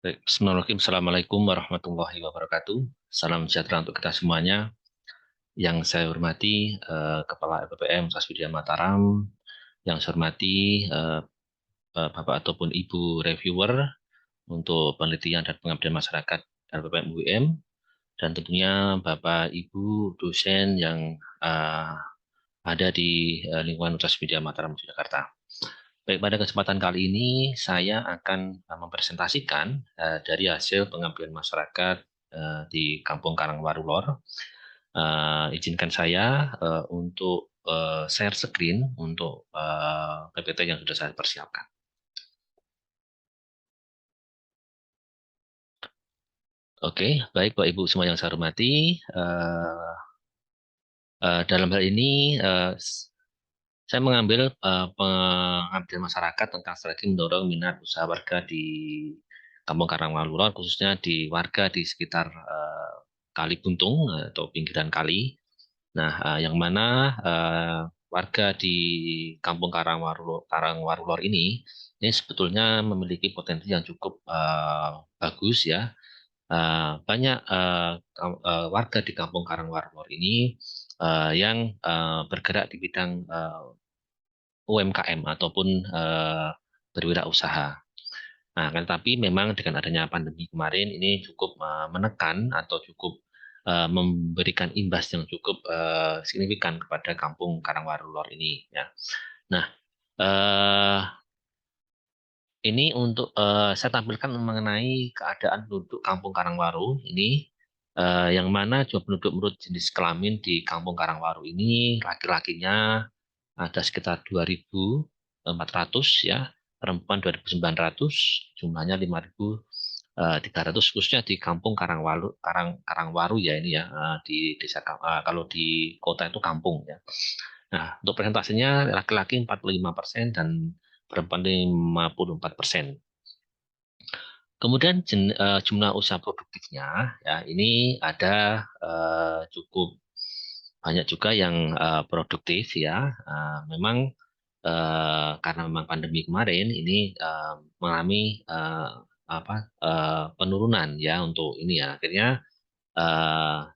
Baik, Bismillahirrahmanirrahim. Assalamualaikum warahmatullahi wabarakatuh. Salam sejahtera untuk kita semuanya. Yang saya hormati Kepala LPPM Universitas Mataram, yang saya hormati Bapak ataupun Ibu reviewer untuk penelitian dan pengabdian masyarakat LPPM UIM, dan tentunya Bapak Ibu dosen yang ada di lingkungan Universitas Mataram Jakarta. Baik, pada kesempatan kali ini saya akan mempresentasikan dari hasil pengabdian masyarakat di Kampung Karangwaru Lor. Izinkan saya untuk share screen untuk PPT yang sudah saya persiapkan. Oke, baik Bapak Ibu semua yang saya hormati. Dalam hal ini saya mengambil pengabdian masyarakat tentang strategi mendorong minat usaha warga di Kampung Karangwaru Lor, khususnya di warga di sekitar Kali Buntung atau pinggiran kali. Nah, yang mana warga di Kampung Karangwaru Lor ini sebetulnya memiliki potensi yang cukup bagus ya. Banyak warga di Kampung Karangwaru Lor ini yang bergerak di bidang UMKM ataupun berwirausaha. Nah, kan tapi memang dengan adanya pandemi kemarin ini cukup menekan atau cukup memberikan imbas yang cukup signifikan kepada Kampung Karangwaru Lor ini ya. Nah, eh, ini untuk saya tampilkan mengenai keadaan penduduk Kampung Karangwaru ini, yang mana jumlah penduduk menurut jenis kelamin di Kampung Karangwaru ini laki-lakinya ada sekitar 2.400 ya, perempuan 2.900, jumlahnya 5.300 khususnya di Kampung Karangwaru ya ini ya, di desa kalau di kota itu kampung ya. Nah, untuk presentasinya laki-laki 45% dan perempuan 54%. Kemudian jumlah usaha produktifnya ya ini ada cukup banyak juga yang produktif ya. Memang karena memang pandemi kemarin ini mengalami penurunan ya untuk ini ya. Akhirnya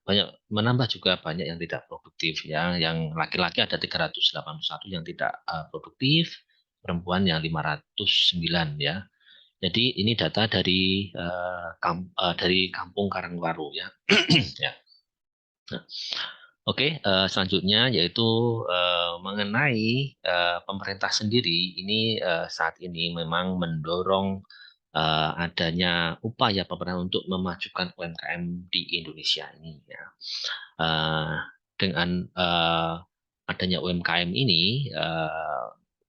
banyak menambah juga banyak yang tidak produktif ya. Yang laki-laki ada 381 yang tidak produktif, perempuan yang 509 ya. Jadi ini data dari dari Kampung Karangwaru ya. Ya. Nah, oke, selanjutnya yaitu mengenai pemerintah sendiri ini saat ini memang mendorong adanya upaya pemerintah untuk memajukan UMKM di Indonesia ini ya. Eh, dengan adanya UMKM ini,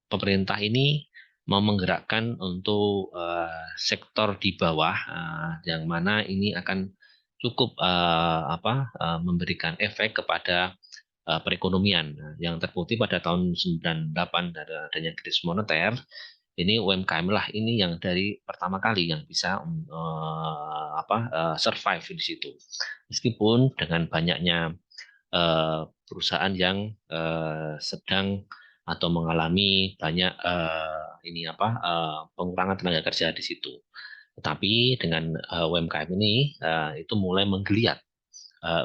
pemerintah ini mau menggerakkan untuk sektor di bawah, yang mana ini akan cukup memberikan efek kepada perekonomian. Nah, yang terbukti pada tahun 98 dari adanya krisis moneter, ini UMKM lah ini yang dari pertama kali yang bisa survive di situ. Meskipun dengan banyaknya perusahaan yang sedang atau mengalami banyak pengurangan tenaga kerja di situ. Tetapi dengan UMKM ini itu mulai menggeliat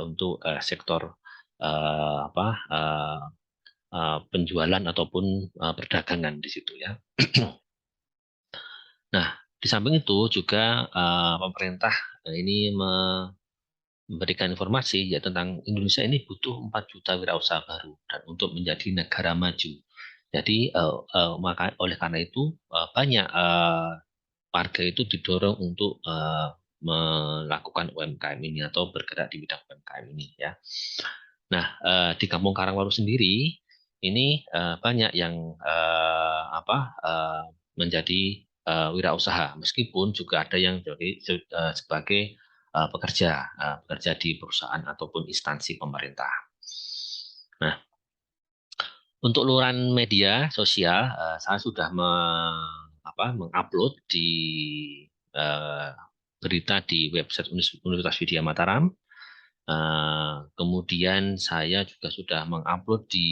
untuk sektor eh, apa eh, penjualan ataupun perdagangan di situ ya. Nah, di samping itu juga pemerintah ini memberikan informasi ya tentang Indonesia ini butuh 4 juta wirausaha baru dan untuk menjadi negara maju. Jadi maka oleh karena itu banyak warga itu didorong untuk melakukan UMKM ini atau bergerak di bidang UMKM ini ya. Nah, di Kampung Karangwaru sendiri ini banyak yang menjadi wirausaha, meskipun juga ada yang jadi sebagai pekerja di perusahaan ataupun instansi pemerintah. Nah, untuk luaran media sosial, saya sudah mengupload di eh, berita di website Universitas Widya Mataram. Kemudian saya juga sudah mengupload di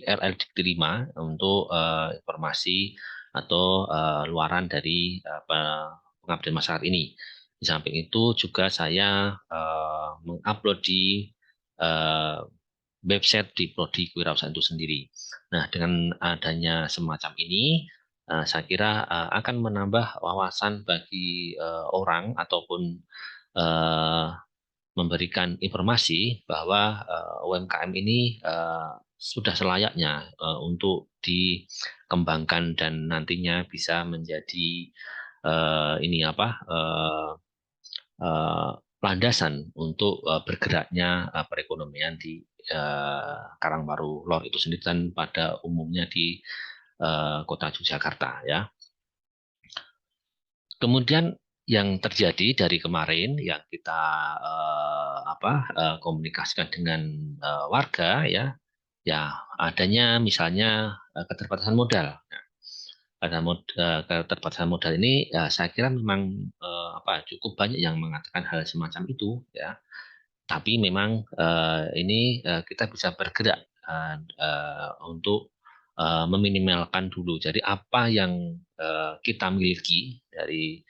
RL Dikti 5 untuk informasi atau luaran dari pengabdian masyarakat ini. Di samping itu juga saya mengupload di eh, website di prodi kewirausahaan itu sendiri. Nah, dengan adanya semacam ini, saya kira akan menambah wawasan bagi orang ataupun eh, memberikan informasi bahwa UMKM ini sudah selayaknya untuk dikembangkan dan nantinya bisa menjadi ini apa eh, landasan untuk bergeraknya perekonomian di Karangbaru Lor itu sendiri dan pada umumnya di kota Yogyakarta ya. Kemudian yang terjadi dari kemarin yang kita komunikasikan dengan warga ya, ya adanya misalnya keterbatasan modal. Nah, pada keterbatasan modal ini ya, saya kira memang cukup banyak yang mengatakan hal semacam itu ya. Tapi memang ini kita bisa bergerak untuk meminimalkan dulu. Jadi apa yang kita miliki dari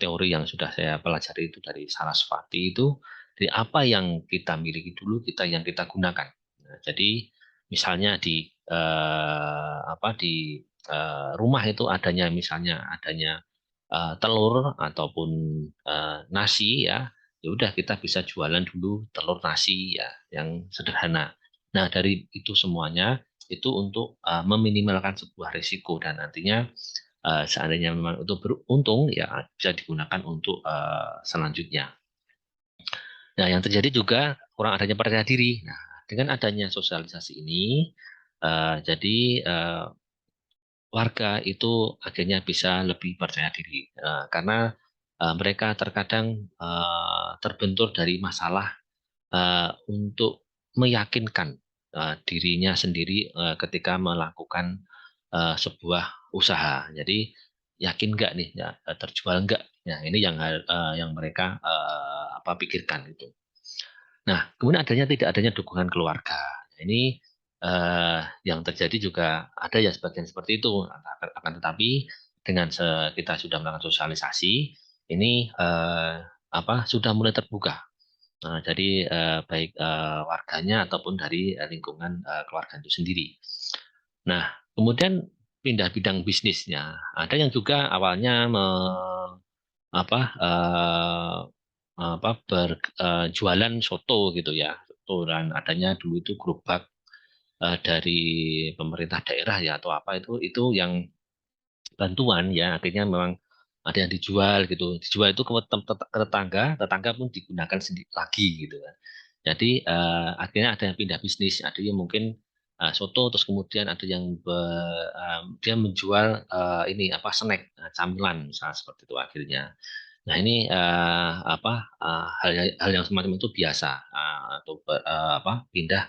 teori yang sudah saya pelajari itu dari Sarasvati itu, dari apa yang kita miliki dulu, yang kita gunakan. Nah, jadi misalnya di rumah itu adanya telur ataupun nasi ya, ya udah kita bisa jualan dulu telur nasi ya yang sederhana. Nah, dari itu semuanya itu untuk meminimalkan sebuah risiko dan nantinya seandainya memang itu beruntung ya bisa digunakan untuk selanjutnya. Nah, yang terjadi juga kurang adanya percaya diri. Nah, dengan adanya sosialisasi ini jadi warga itu akhirnya bisa lebih percaya diri karena mereka terkadang terbentur dari masalah untuk meyakinkan dirinya sendiri ketika melakukan sebuah usaha. Jadi yakin nggak nih ya, terjual nggak? Ya, ini yang mereka pikirkan gitu. Nah, kemudian tidak adanya dukungan keluarga. Ini yang terjadi juga ada ya sebagian seperti itu. Akan tetapi dengan kita sudah melakukan sosialisasi, ini sudah mulai terbuka. Nah, jadi baik warganya ataupun dari lingkungan keluarga itu sendiri. Nah, kemudian pindah bidang bisnisnya. Ada yang juga awalnya apa eh, berjualan soto gitu ya. Soto dan adanya dulu itu gerobak dari pemerintah daerah ya atau apa itu yang bantuan ya akhirnya memang ada yang dijual gitu. Dijual itu ke tetangga, tetangga pun digunakan sendiri lagi gitu kan. Jadi akhirnya ada yang pindah bisnis, ada yang mungkin soto terus kemudian ada yang dia menjual ini snack camilan misalnya seperti itu akhirnya. Nah, ini hal yang semacam itu biasa atau pindah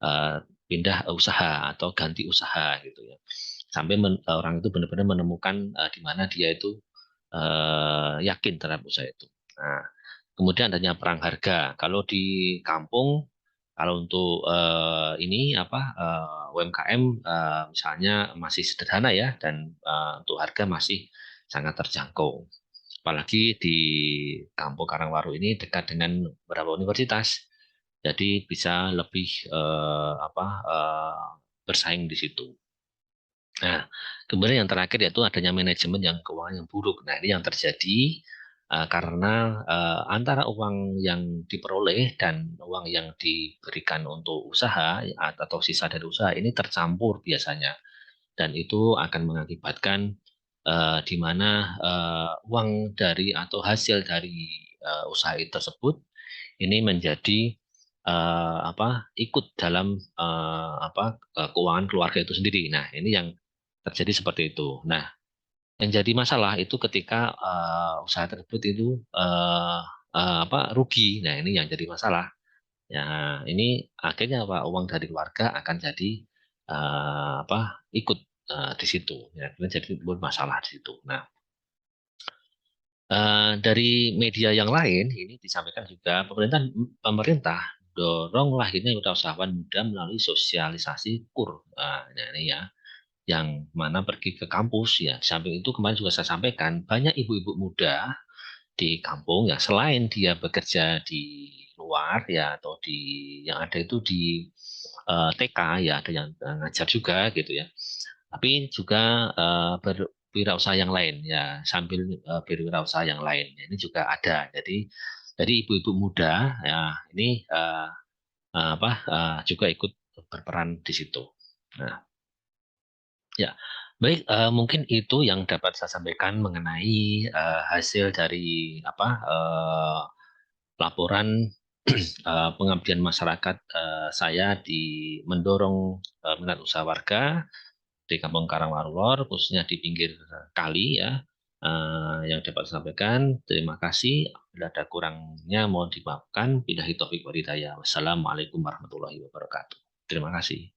eh, pindah usaha atau ganti usaha gitu ya. Sampai orang itu benar-benar menemukan di mana dia itu yakin terhadap usaha itu. Nah, kemudian adanya perang harga. Kalau di kampung, kalau untuk UMKM misalnya masih sederhana ya dan untuk harga masih sangat terjangkau. Apalagi di Kampung Karangwaru ini dekat dengan beberapa universitas, jadi bisa lebih bersaing di situ. Nah, kemudian yang terakhir yaitu adanya manajemen yang keuangan yang buruk. Nah, ini yang terjadi karena antara uang yang diperoleh dan uang yang diberikan untuk usaha atau sisa dari usaha ini tercampur biasanya, dan itu akan mengakibatkan di mana uang dari atau hasil dari usaha itu tersebut ini menjadi ikut dalam keuangan keluarga itu sendiri. Nah, ini yang terjadi seperti itu. Nah, yang jadi masalah itu ketika usaha tersebut itu rugi. Nah, ini yang jadi masalah. Ya, ini akhirnya uang dari keluarga akan jadi ikut di situ. Ya, kemudian jadi masalah di situ. Nah, dari media yang lain ini disampaikan juga pemerintah dorong lahirnya wirausahawan muda melalui sosialisasi KUR. Nah, ini ya yang mana pergi ke kampus ya. Di samping itu kemarin juga saya sampaikan banyak ibu-ibu muda di kampung ya selain dia bekerja di luar ya atau di yang ada itu di TK ya ada yang ngajar juga gitu ya. Tapi juga berwirausaha yang lain ya sambil berwirausaha yang lain. Ya, ini juga ada. Jadi ibu-ibu muda ya ini juga ikut berperan di situ. Nah, ya. Baik, mungkin itu yang dapat saya sampaikan mengenai hasil dari laporan pengabdian masyarakat saya di mendorong minat usaha warga di Kampung Karangwarulor, khususnya di pinggir kali ya, yang dapat saya sampaikan. Terima kasih. Bila ada kurangnya mohon dimaafkan. Billahi taufiq wal hidayah. Wassalamualaikum warahmatullahi wabarakatuh. Terima kasih.